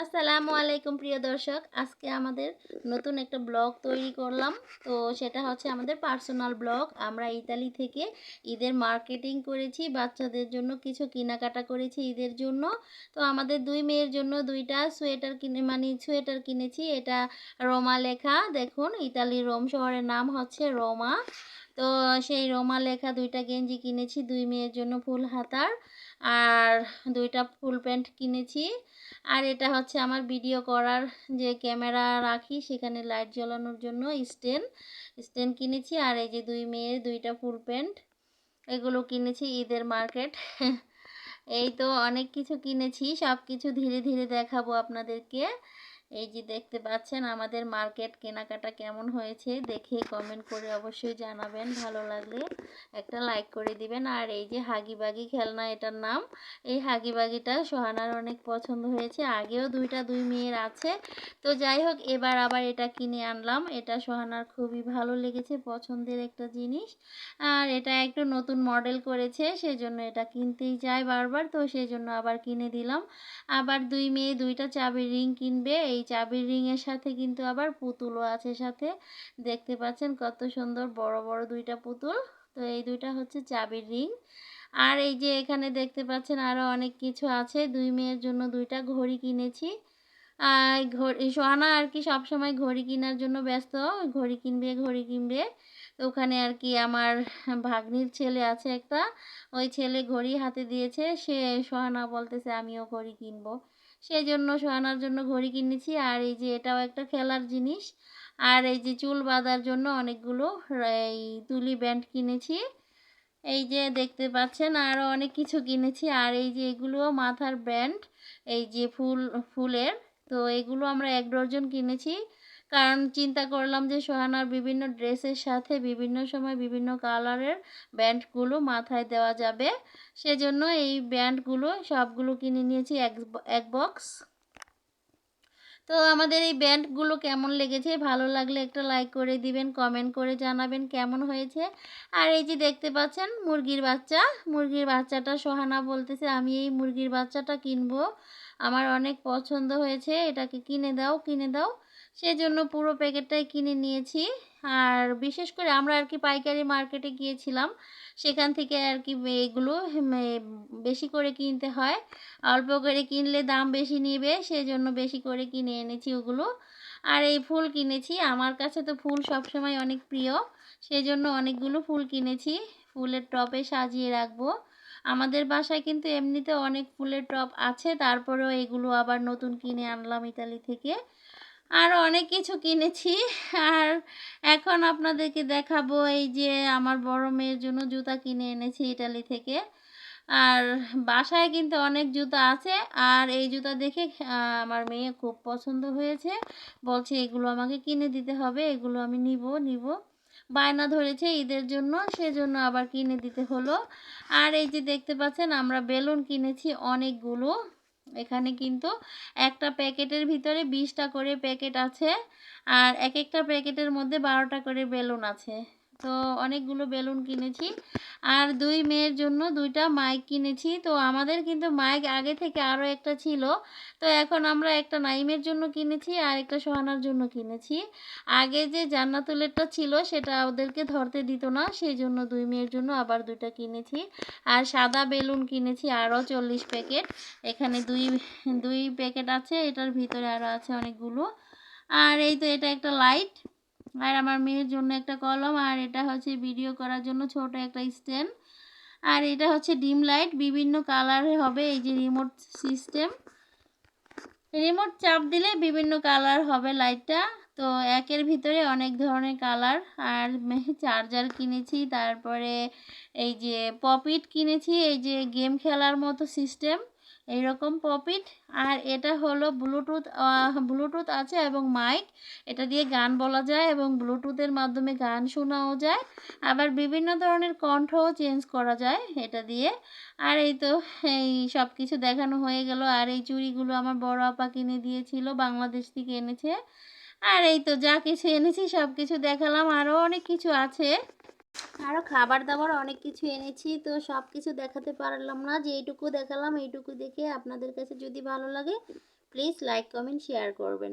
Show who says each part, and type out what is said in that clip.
Speaker 1: আসসালামু আলাইকুম প্রিয় দর্শক, আজকে আমাদের নতুন একটা ব্লগ তৈরি করলাম। তো সেটা হচ্ছে আমাদের পার্সোনাল ব্লগ। আমরা ইতালি থেকে ঈদের মার্কেটিং করেছি, বাচ্চাদের জন্য কিছু কেনাকাটা করেছি ঈদের জন্য। তো আমাদের দুই মেয়ের জন্য দুইটা সোয়েটার কিনেছি। এটা রোমা লেখা, দেখুন ইতালির রোম শহরের নাম হচ্ছে রোমা। তো সেই রোমা লেখা দুইটা গেঞ্জি কিনেছি দুই মেয়ের জন্য ফুল হাতার, আর দুইটা ফুল প্যান্ট কিনেছি। আর এটা হচ্ছে আমার ভিডিও করার যে ক্যামেরা রাখি, সেখানে লাইট জ্বালানোর জন্য স্ট্যান্ড কিনেছি। আর এই যে দুই মেয়ের দুইটা ফুল প্যান্ট, এগুলো কিনেছি ঈদের মার্কেট। এই তো অনেক কিছু কিনেছি, সব কিছু ধীরে ধীরে দেখাবো আপনাদেরকে। এই যে দেখতে পাচ্ছেন আমাদের মার্কেট কেনাকাটা কেমন হয়েছে, দেখে কমেন্ট করে অবশ্যই জানাবেন। ভালো লাগলে একটা লাইক করে দিবেন। আর এই যে হাগিবাগি খেলনা, এটার নাম, এই হাগিবাগিটা সোহানার অনেক পছন্দ হয়েছে। আগেও দুই মেয়ের আছে। তো যাই হোক, এবার আবার এটা কিনে আনলাম। এটা সোহানার খুবই ভালো লেগেছে, পছন্দের একটা জিনিস। আর এটা একটু নতুন মডেল করেছে, সেজন্য এটা কিনতেই চাই বারবার, তো সেই জন্য আবার কিনে দিলাম। আবার দুই মেয়ে দুইটা চাবির রিং কিনবে। এই চাবির রিংয়ের সাথে কিন্তু আবার পুতুলও আছে সাথে, দেখতে পাচ্ছেন কত সুন্দর বড় বড় দুইটা পুতুল। তো এই দুইটা হচ্ছে চাবির রিং। আর এই যে এখানে দেখতে পাচ্ছেন আরও অনেক কিছু আছে। দুই মেয়ের জন্য দুইটা ঘড়ি কিনেছি। আর ঘড়ি সোহানা আর কি সবসময় ঘড়ি কেনার জন্য ব্যস্ত, ঘড়ি কিনবে। তো ওখানে আর কি আমার ভাগ্নির ছেলে আছে একটা, ওই ছেলে ঘড়ি হাতে দিয়েছে, সে সোহানা বলতেছে আমিও ঘড়ি কিনবো, সেই জন্য সোহানার জন্য ঘড়ি কিনেছি। আর এই যে এটাও একটা খেলার জিনিস। আর এই যে চুল বাঁধার জন্য অনেকগুলো এই তুলি ব্যান্ড কিনেছি, এই যে দেখতে পাচ্ছেন। আরও অনেক কিছু কিনেছি। আর এই যে এগুলোও মাথার ব্যান্ড, এই যে ফুলের। তো এগুলো আমরা 1 ডজন কিনেছি, কারণ চিন্তা করলাম যে সোহানার বিভিন্ন ড্রেসের সাথে বিভিন্ন সময় বিভিন্ন কালারের ব্যান্ডগুলো মাথায় দেওয়া যাবে, সেজন্য এই ব্যান্ডগুলো সবগুলো কিনে নিয়েছি এক বক্স। তো আমাদের এই ব্যান্ডগুলো কেমন লেগেছে, ভালো লাগলে একটা লাইক করে দিবেন, কমেন্ট করে জানাবেন কেমন হয়েছে। আর এই যে দেখতে পাচ্ছেন মুরগির বাচ্চাটা সোহানা বলতেছে আমি এই মুরগির বাচ্চাটা কিনবো, আমার অনেক পছন্দ হয়েছে, এটাকে কিনে দাও। সেজন্য পুরো প্যাকেটটাই কিনে নিয়েছি। আর বিশেষ করে আমরা আর কি পাইকারি মার্কেটে গিয়েছিলাম, সেখান থেকে আর কি এগুলো বেশি করে কিনতে হয়। অল্প করে কিনলে দাম বেশি নেবে, সেজন্য বেশি করে কিনে এনেছি ওগুলো। আর এই ফুল কিনেছি, আমার কাছে তো ফুল সবসময় অনেক প্রিয়, সেজন্য অনেকগুলো ফুল কিনেছি, ফুলের টবে সাজিয়ে রাখবো। আমাদের বাসায় কিন্তু এমনিতে অনেক ফুলের টব আছে, তারপরেও এগুলো আবার নতুন কিনে আনলাম ইতালি থেকে। আরও অনেক কিছু কিনেছি। আর এখন আপনাদেরকে দেখাবো এই যে আমার বড় মেয়ের জন্য জুতা কিনে এনেছি ইতালি থেকে। আর বাসায় কিন্তু অনেক জুতা আছে, আর এই জুতা দেখে আমার মেয়ে খুব পছন্দ হয়েছে, বলছে এগুলো আমাকে কিনে দিতে হবে, এগুলো আমি নিব। বায়না ধরেছে ঈদের জন্য, সেজন্য আবার কিনে দিতে হলো। আর এই যে দেখতে পাচ্ছেন আমরা বেলুন কিনেছি অনেকগুলো। এখানে কিন্তু একটা প্যাকেটের ভিতরে 20টা করে প্যাকেট আছে, আর এক একটা প্যাকেটের মধ্যে 12টা করে বেলুন আছে। তো অনেকগুলো বেলুন কিনেছি। আর দুই মেয়ের জন্য দুইটা মাইক কিনেছি। তো আমাদের কিন্তু মাইক আগে থেকে আরও একটা ছিল, তো এখন আমরা একটা নাইমের জন্য কিনেছি আর একটা সোহানার জন্য কিনেছি। আগে যে জান্নাতুলেরটা ছিল সেটা ওদেরকে ধরতে দিত না, সেই জন্য দুই মেয়ের জন্য আবার দুইটা কিনেছি। আর সাদা বেলুন কিনেছি আরও 40 প্যাকেট, এখানে দুই প্যাকেট আছে, এটার ভিতরে আরও আছে অনেকগুলো। আর এই তো এটা একটা লাইট, আর আমার মেয়ের জন্য একটা কলম, আর এটা হচ্ছে ভিডিও করার জন্য ছোট একটা স্ট্যান্ড। আর এটা হচ্ছে ডিম লাইট, বিভিন্ন কালারের হবে, এই যে রিমোট চাপ দিলে বিভিন্ন কালার হবে লাইটটা। তো একের ভিতরে অনেক ধরনের কালার। আর চার্জার কিনেছি, তারপরে এই যে পপিট কিনেছি, এই যে গেম খেলার মতো সিস্টেম এইরকম পপিট। আর এটা হলো ব্লুটুথ আছে এবং মাইক, এটা দিয়ে গান বলা যায় এবং ব্লুটুথের মাধ্যমে গান শোনাও যায়, আবার বিভিন্ন ধরনের কণ্ঠও চেঞ্জ করা যায় এটা দিয়ে। আর এই তো এই সব কিছু দেখানো হয়ে গেল। আর এই চুড়িগুলো আমার বড় আপা কিনে দিয়েছিল, বাংলাদেশ থেকে এনেছে। আর এই তো যা কিছু এনেছি সব কিছু দেখালাম। আরও অনেক কিছু আছে, আরও খাবার দাবার অনেক কিছু এনেছি, তো সব কিছু দেখাতে পারলাম না, যে এইটুকু দেখালাম। এইটুকু দেখে আপনাদের কাছে যদি ভালো লাগে প্লিজ লাইক কমেন্ট শেয়ার করবেন।